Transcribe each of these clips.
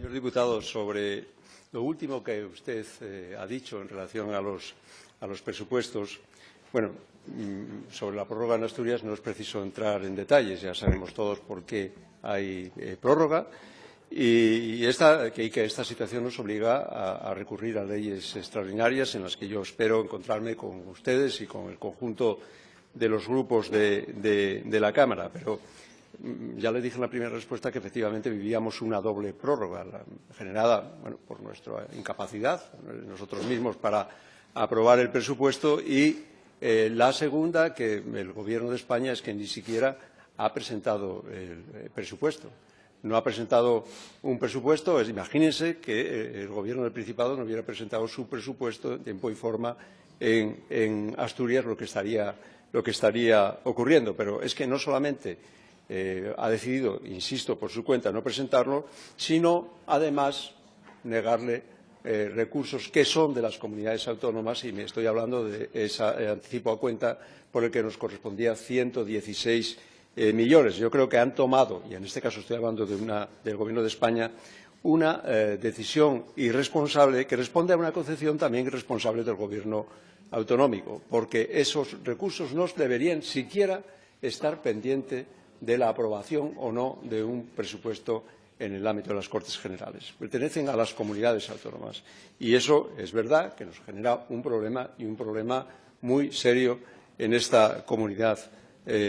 Señor diputado, sobre lo último que usted ha dicho en relación a los presupuestos, bueno, sobre la prórroga en Asturias no es preciso entrar en detalles, ya sabemos todos por qué hay prórroga y que esta situación nos obliga a recurrir a leyes extraordinarias en las que yo espero encontrarme con ustedes y con el conjunto de los grupos de la Cámara. Pero ya le dije en la primera respuesta que efectivamente vivíamos una doble prórroga, generada por nuestra incapacidad, nosotros mismos, para aprobar el presupuesto y la segunda, que el Gobierno de España es que ni siquiera ha presentado el presupuesto. No ha presentado un presupuesto. Imagínense que el Gobierno del Principado no hubiera presentado su presupuesto en tiempo y forma en Asturias, lo que estaría ocurriendo. Pero es que no solamente ha decidido, insisto, por su cuenta no presentarlo, sino además negarle recursos que son de las comunidades autónomas, y me estoy hablando de ese anticipo a cuenta por el que nos correspondía 116 millones. Yo creo que han tomado, y en este caso estoy hablando del Gobierno de España, una decisión irresponsable que responde a una concepción también irresponsable del Gobierno autonómico, porque esos recursos no deberían siquiera estar pendientes de la aprobación o no de un presupuesto en el ámbito de las Cortes Generales. Pertenecen a las comunidades autónomas. Y eso es verdad que nos genera un problema, y un problema muy serio en esta comunidad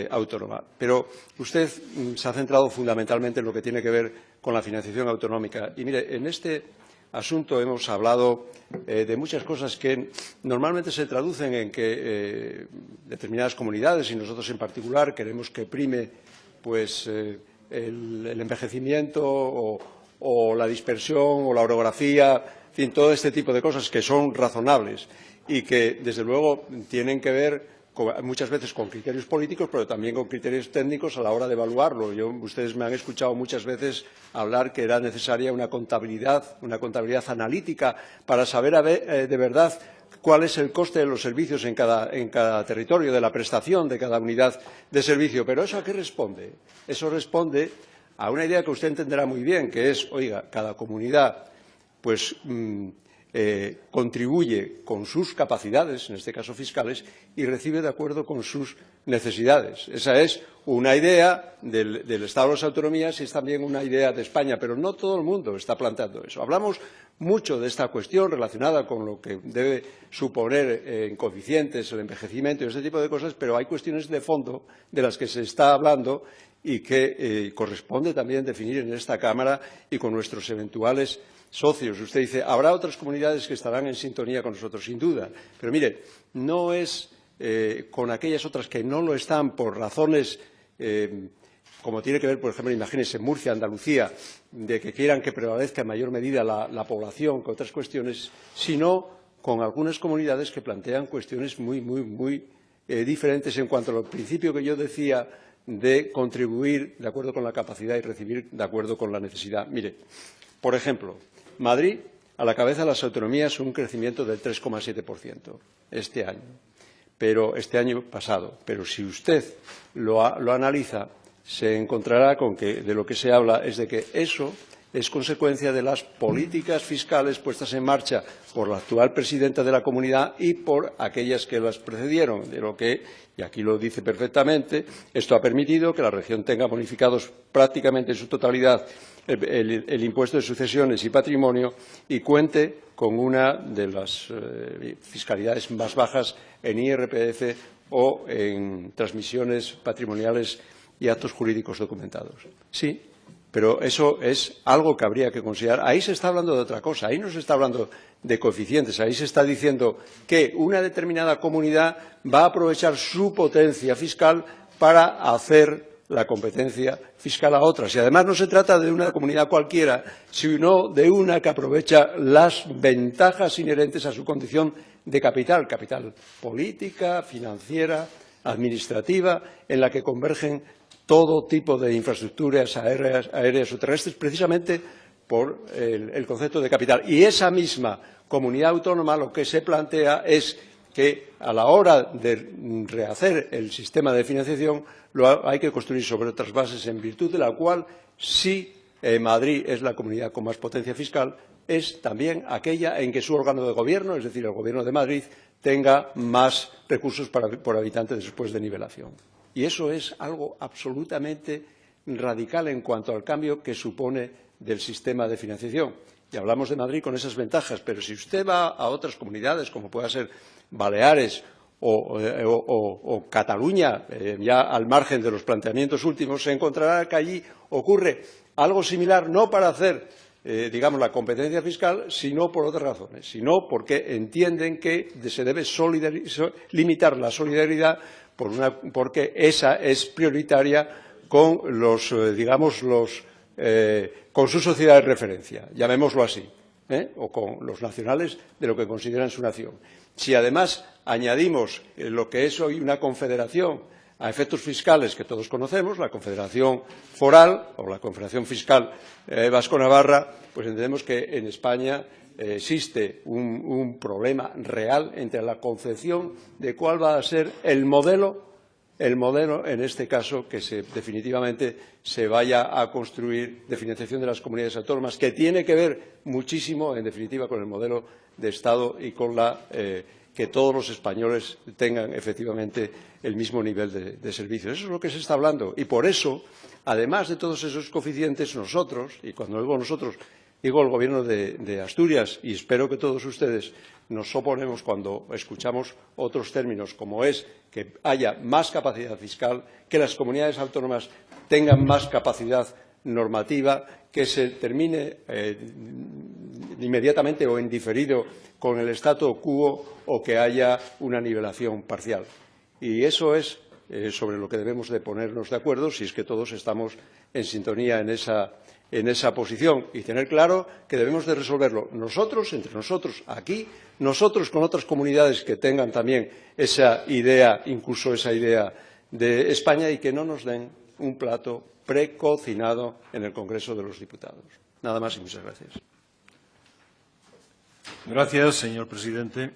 autónoma. Pero usted se ha centrado fundamentalmente en lo que tiene que ver con la financiación autonómica. Y mire, en este asunto hemos hablado de muchas cosas que normalmente se traducen en que determinadas comunidades, y nosotros en particular, queremos que prime pues el envejecimiento o la dispersión o la orografía, en fin, todo este tipo de cosas que son razonables y que, desde luego, tienen que ver muchas veces con criterios políticos, pero también con criterios técnicos a la hora de evaluarlo. Ustedes me han escuchado muchas veces hablar que era necesaria una contabilidad analítica para saber de verdad cuál es el coste de los servicios en cada territorio, de la prestación de cada unidad de servicio. Pero ¿eso a qué responde? Eso responde a una idea que usted entenderá muy bien, que es, oiga, cada comunidad pues contribuye con sus capacidades, en este caso fiscales, y recibe de acuerdo con sus necesidades. Esa es una idea del Estado de las autonomías y es también una idea de España, pero no todo el mundo está planteando eso. Hablamos mucho de esta cuestión relacionada con lo que debe suponer en coeficientes el envejecimiento y ese tipo de cosas, pero hay cuestiones de fondo de las que se está hablando y que corresponde también definir en esta Cámara y con nuestros eventuales socios. Usted dice, habrá otras comunidades que estarán en sintonía con nosotros, sin duda. Pero mire, no es con aquellas otras que no lo están por razones como tiene que ver, por ejemplo, imagínense, Murcia, Andalucía, de que quieran que prevalezca en mayor medida la población que otras cuestiones, sino con algunas comunidades que plantean cuestiones muy diferentes en cuanto al principio que yo decía de contribuir de acuerdo con la capacidad y recibir de acuerdo con la necesidad. Mire, por ejemplo, Madrid, a la cabeza de las autonomías, un crecimiento del 3,7% este año pasado. Pero si usted lo analiza, se encontrará con que de lo que se habla es de que eso es consecuencia de las políticas fiscales puestas en marcha por la actual presidenta de la Comunidad y por aquellas que las precedieron, de lo que, y aquí lo dice perfectamente, esto ha permitido que la región tenga bonificados prácticamente en su totalidad el impuesto de sucesiones y patrimonio y cuente con una de las fiscalidades más bajas en IRPF o en transmisiones patrimoniales y actos jurídicos documentados. Sí, pero eso es algo que habría que considerar. Ahí se está hablando de otra cosa, ahí no se está hablando de coeficientes, ahí se está diciendo que una determinada comunidad va a aprovechar su potencia fiscal para hacer la competencia fiscal a otras. Y además no se trata de una comunidad cualquiera, sino de una que aprovecha las ventajas inherentes a su condición de capital política, financiera, administrativa, en la que convergen todo tipo de infraestructuras aéreas o terrestres, precisamente por el concepto de capital. Y esa misma comunidad autónoma lo que se plantea es que a la hora de rehacer el sistema de financiación hay que construir sobre otras bases, en virtud de la cual sí Madrid es la comunidad con más potencia fiscal, es también aquella en que su órgano de gobierno, es decir, el Gobierno de Madrid, tenga más recursos por habitante después de nivelación. Y eso es algo absolutamente radical en cuanto al cambio que supone del sistema de financiación. Y hablamos de Madrid con esas ventajas, pero si usted va a otras comunidades, como pueda ser Baleares o Cataluña, ya al margen de los planteamientos últimos, se encontrará que allí ocurre algo similar, no para hacer, digamos, la competencia fiscal, sino por otras razones, sino porque entienden que se debe limitar la solidaridad porque esa es prioritaria con los, con su sociedad de referencia, llamémoslo así, o con los nacionales de lo que consideran su nación. Si además añadimos lo que es hoy una confederación a efectos fiscales que todos conocemos, la Confederación Foral o la Confederación Fiscal Vasco-Navarra, pues entendemos que en España existe un problema real entre la concepción de cuál va a ser el modelo en este caso que definitivamente se vaya a construir de financiación de las comunidades autónomas, que tiene que ver muchísimo, en definitiva, con el modelo de Estado y con que todos los españoles tengan efectivamente el mismo nivel de servicios. Eso es lo que se está hablando. Y por eso, además de todos esos coeficientes, nosotros, y cuando digo nosotros, digo el Gobierno de Asturias, y espero que todos ustedes nos oponemos cuando escuchamos otros términos, como es que haya más capacidad fiscal, que las comunidades autónomas tengan más capacidad normativa, que se termine inmediatamente o en diferido con el statu quo o que haya una nivelación parcial. Y eso es sobre lo que debemos de ponernos de acuerdo si es que todos estamos en sintonía en esa posición y tener claro que debemos de resolverlo nosotros, entre nosotros aquí, nosotros con otras comunidades que tengan también esa idea, incluso esa idea de España, y que no nos den un plato precocinado en el Congreso de los Diputados. Nada más y muchas gracias. Gracias, señor presidente.